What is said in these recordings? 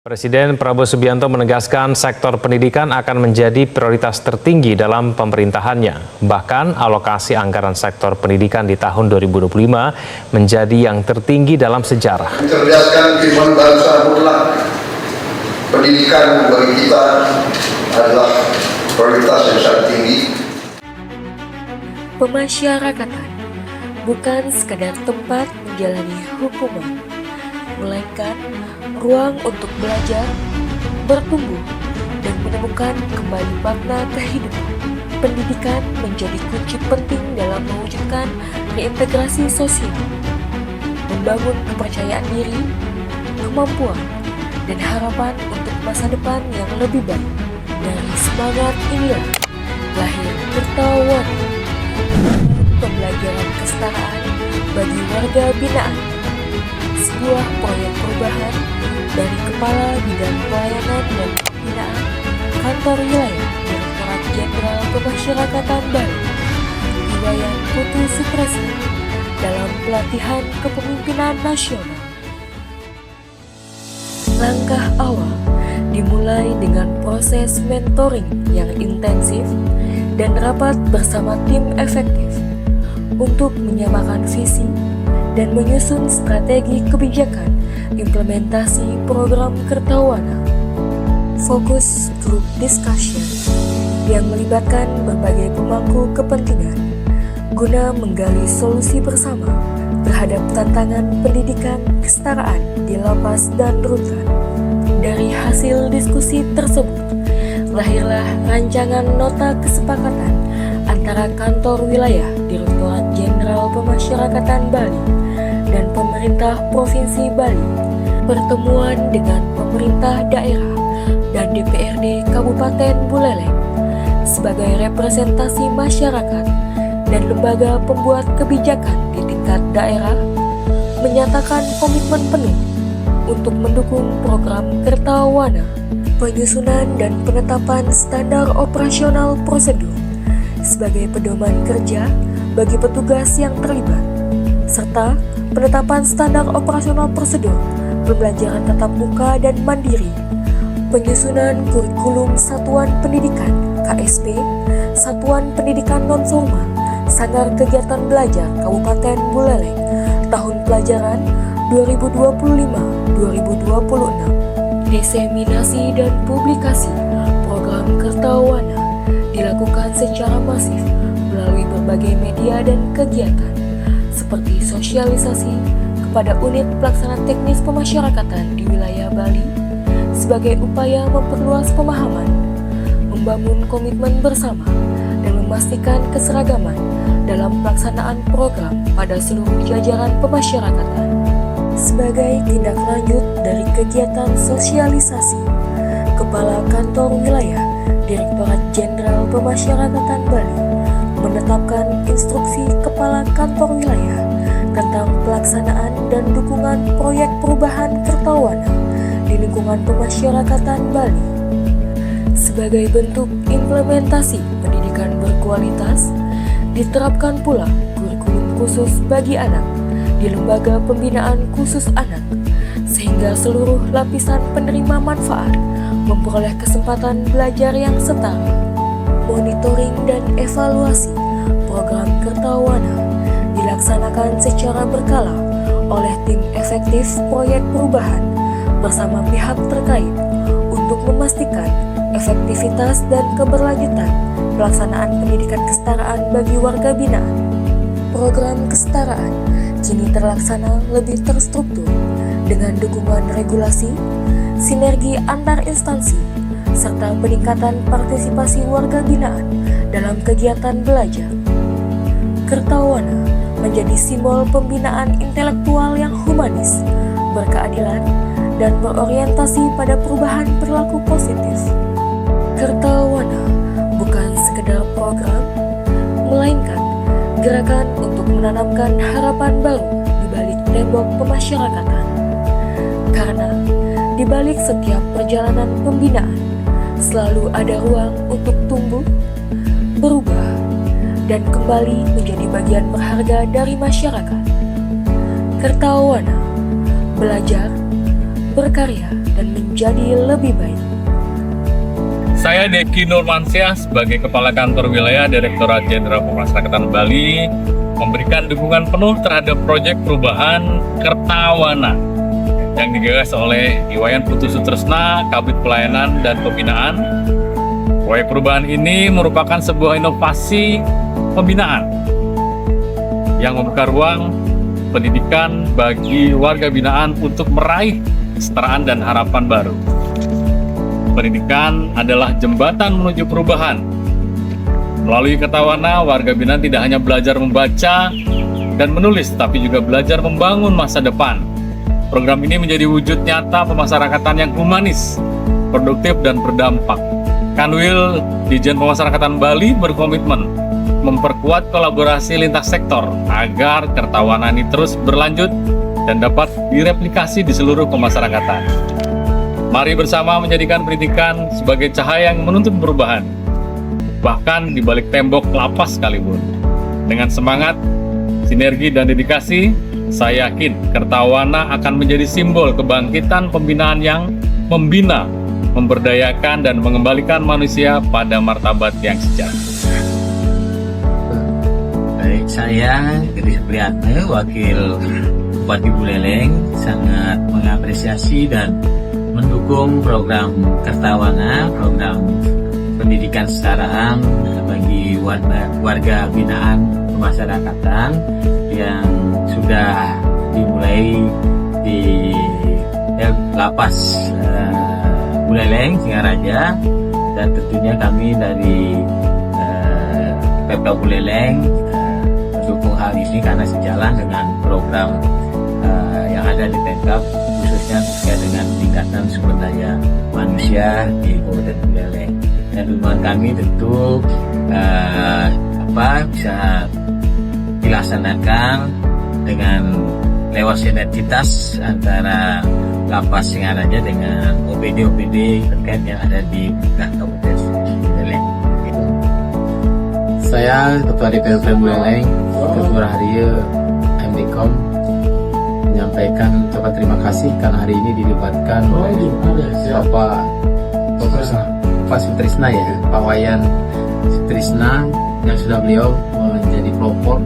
Presiden Prabowo Subianto menegaskan sektor pendidikan akan menjadi prioritas tertinggi dalam pemerintahannya. Bahkan alokasi anggaran sektor pendidikan di tahun 2025 menjadi yang tertinggi dalam sejarah. Mencerdaskan kehidupan bangsa mutlak, pendidikan bagi kita adalah prioritas yang sangat tinggi. Pemasyarakatan bukan sekadar tempat menjalani hukuman, melainkan ruang untuk belajar, bertumbuh, dan menemukan kembali makna kehidupan. Pendidikan menjadi kunci penting dalam mewujudkan reintegrasi sosial, membangun kepercayaan diri, kemampuan, dan harapan untuk masa depan yang lebih baik. Dari semangat inilah lahir Kertawan, pembelajaran kesetaraan bagi warga binaan, sebuah proyek perubahan dari Kepala Bidang Pelayanan dan Pembinaan Kantor Wilayah Direktorat Jenderal Pemasyarakatan Bali, Iwayan Putu Supresi, dalam pelatihan kepemimpinan nasional. Langkah awal dimulai dengan proses mentoring yang intensif dan rapat bersama tim efektif untuk menyamakan visi dan menyusun strategi kebijakan implementasi program Kertawana. Fokus group discussion yang melibatkan berbagai pemangku kepentingan guna menggali solusi bersama terhadap tantangan pendidikan kesetaraan di lapas dan rutan. Dari hasil diskusi tersebut, lahirlah rancangan nota kesepakatan antara Kantor Wilayah Direktorat Jenderal Pemasyarakatan Bali dan pemerintah Provinsi Bali, pertemuan dengan pemerintah daerah dan DPRD Kabupaten Buleleng sebagai representasi masyarakat dan lembaga pembuat kebijakan di tingkat daerah menyatakan komitmen penuh untuk mendukung program Kertawana, penyusunan dan penetapan standar operasional prosedur sebagai pedoman kerja bagi petugas yang terlibat, serta penetapan standar operasional prosedur pembelajaran tatap muka dan mandiri, penyusunan kurikulum Satuan Pendidikan KSP, Satuan Pendidikan Non-Formal, Sanggar Kegiatan Belajar Kabupaten Buleleng, tahun pelajaran 2025-2026. Diseminasi dan publikasi program Kertawana dilakukan secara masif melalui berbagai media dan kegiatan seperti sosialisasi kepada unit pelaksana teknis pemasyarakatan di wilayah Bali sebagai upaya memperluas pemahaman, membangun komitmen bersama, dan memastikan keseragaman dalam pelaksanaan program pada seluruh jajaran pemasyarakatan. Sebagai tindak lanjut dari kegiatan sosialisasi, Kepala Kantor Wilayah Direktorat Jenderal Pemasyarakatan Bali menetapkan instruksi Kepala Kantor Wilayah tentang pelaksanaan dan dukungan proyek perubahan Kertawana di lingkungan pemasyarakatan Bali. Sebagai bentuk implementasi pendidikan berkualitas, diterapkan pula kurikulum khusus bagi anak di Lembaga Pembinaan Khusus Anak, sehingga seluruh lapisan penerima manfaat memperoleh kesempatan belajar yang setara. Monitoring dan evaluasi program Kertawana dilaksanakan secara berkala oleh tim efektif proyek perubahan bersama pihak terkait untuk memastikan efektivitas dan keberlanjutan pelaksanaan pendidikan kesetaraan bagi warga binaan. Program kesetaraan kini terlaksana lebih terstruktur dengan dukungan regulasi, sinergi antar instansi, serta peningkatan partisipasi warga binaan dalam kegiatan belajar. Kertawana menjadi simbol pembinaan intelektual yang humanis, berkeadilan, dan berorientasi pada perubahan perilaku positif. Kertawana bukan sekedar program, melainkan gerakan untuk menanamkan harapan baru di balik tembok pemasyarakatan. Karena di balik setiap perjalanan pembinaan selalu ada ruang untuk tumbuh, berubah, dan kembali menjadi bagian berharga dari masyarakat. Kertawana, belajar, berkarya, dan menjadi menjadi lebih baik. Saya Deki Nurmansyah sebagai Kepala Kantor Wilayah Direktorat Jenderal Pemasyarakatan Bali memberikan dukungan penuh terhadap proyek perubahan Kertawana yang digagas oleh Iwayan Putu Sutresna, Kabid Pelayanan dan Pembinaan. Proyek perubahan ini merupakan sebuah inovasi pembinaan yang membuka ruang pendidikan bagi warga binaan untuk meraih kesetaraan dan harapan baru. Pendidikan adalah jembatan menuju perubahan. Melalui Kertawana, warga binaan tidak hanya belajar membaca dan menulis, tapi juga belajar membangun masa depan. Program ini menjadi wujud nyata pemasyarakatan yang humanis, produktif, dan berdampak. Kanwil Dijen Pemasyarakatan Bali berkomitmen memperkuat kolaborasi lintas sektor agar Kertawana ini terus berlanjut dan dapat direplikasi di seluruh pemasyarakatan. Mari bersama menjadikan pendidikan sebagai cahaya yang menuntun perubahan, bahkan di balik tembok lapas sekalipun. Dengan semangat, sinergi, dan dedikasi, saya yakin Kertawana akan menjadi simbol kebangkitan pembinaan yang membina, memberdayakan, dan mengembalikan manusia pada martabat yang sejati. Baik, saya Gede Supriyatna, Wakil Bupati Buleleng, sangat mengapresiasi dan mendukung program Kertawana, program pendidikan kesetaraan bagi warga binaan pemasyarakatan yang sudah dimulai di Lapas Buleleng, Singaraja, dan tentunya kami dari Pemda Buleleng mendukung hal ini karena sejalan dengan program yang ada di Pemkab, khususnya terkait dengan peningkatan sumber daya manusia di Kabupaten Buleleng. Dan dukungan kami tentu bisa dilaksanakan dengan lewat sinergitas antara Lapas Singaraja dengan OPD terkait yang ada di Kabupaten Buleleng. Saya Ketua DPRD Buleleng, Ketua Hariya MDKOM, menyampaikan ucapan terima kasih karena hari ini dilibatkan oleh Pak Sutresna, ya, Pak Wayan Sutresna, yang sudah beliau menjadi pelopor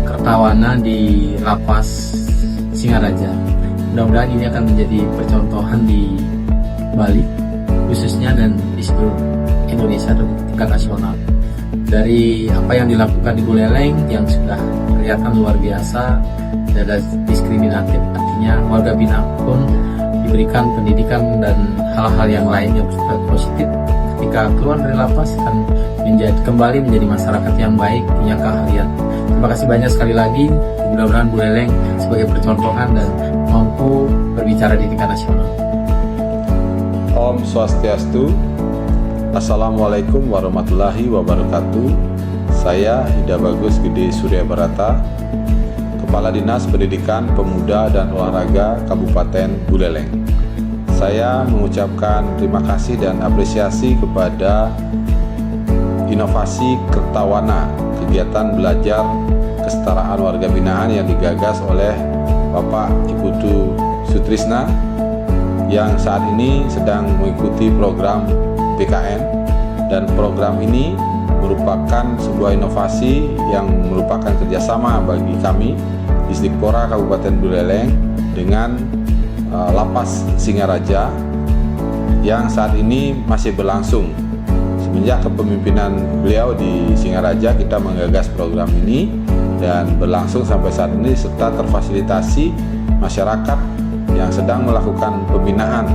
Kertawana di Lapas Singaraja. Mudah-mudahan ini akan menjadi percontohan di Bali khususnya dan di seluruh Indonesia dan tingkat nasional. Dari apa yang dilakukan di Buleleng yang sudah kelihatan luar biasa, tidak ada diskriminatif, artinya warga binaan pun diberikan pendidikan dan hal-hal yang lain yang bersifat positif. Ketika keluar dari lapas akan kembali menjadi masyarakat yang baik, punya keahlian. Terima kasih banyak sekali lagi. Mudah-mudahan Buleleng sebagai percontohan dan mampu berbicara di tingkat nasional. Om Swastiastu. Assalamualaikum warahmatullahi wabarakatuh. Saya Hida Bagus Gede Surya Barata, Kepala Dinas Pendidikan, Pemuda, dan Olahraga Kabupaten Buleleng. Saya mengucapkan terima kasih dan apresiasi kepada inovasi Kertawana, kegiatan belajar kesetaraan warga binaan yang digagas oleh Bapak Putu Sutresna yang saat ini sedang mengikuti program PKN, dan program ini merupakan sebuah inovasi yang merupakan kerjasama bagi kami Disdikpora Kabupaten Buleleng dengan Lapas Singaraja yang saat ini masih berlangsung. Semenjak kepemimpinan beliau di Singaraja, kita menggagas program ini dan berlangsung sampai saat ini, serta terfasilitasi masyarakat yang sedang melakukan pembinaan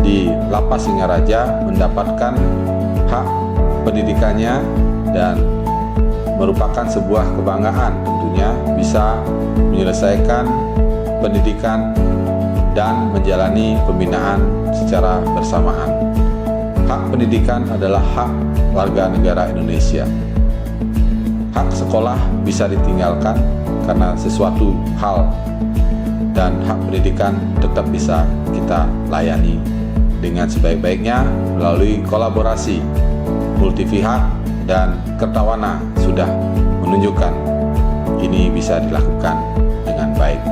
di Lapas Singaraja mendapatkan hak pendidikannya, dan merupakan sebuah kebanggaan tentunya bisa menyelesaikan pendidikan dan menjalani pembinaan secara bersamaan. Hak pendidikan adalah hak warga negara Indonesia. Hak sekolah bisa ditinggalkan karena sesuatu hal, dan hak pendidikan tetap bisa kita layani dengan sebaik-baiknya melalui kolaborasi multi pihak, dan Kertawana sudah menunjukkan ini bisa dilakukan dengan baik.